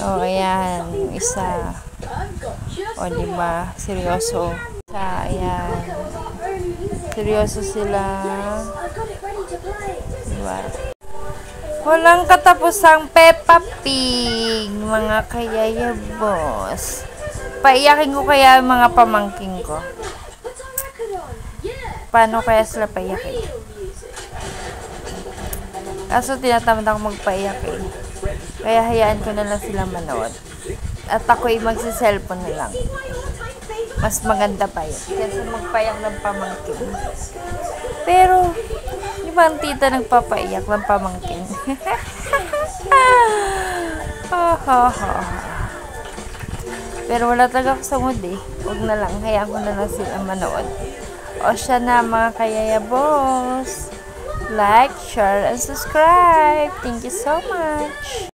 Oh, ayan. Yung isa. O, diba? Seryoso. Isa, ayan. Seryoso sila. Diba? Walang katapusang Peppa Pig, mga kayayabos. Paiyakin ko kaya mga pamangking ko. Paano kaya sila paiyakin? Kaso tinatamad ako magpaiyak eh. Kaya hayaan ko na lang sila manood. At ako'y magsiselfon na lang. Mas maganda pa yun. Kaysa magpaiyak ng pamangkin. Pero, di ba ang tita nagpapaiyak ng pamangkin? Pero wala talaga ako sa mood eh. Huwag na lang. Hayaan ko na lang sila manood. O siya na mga kayayabos. Like, share, and subscribe. Thank you so much.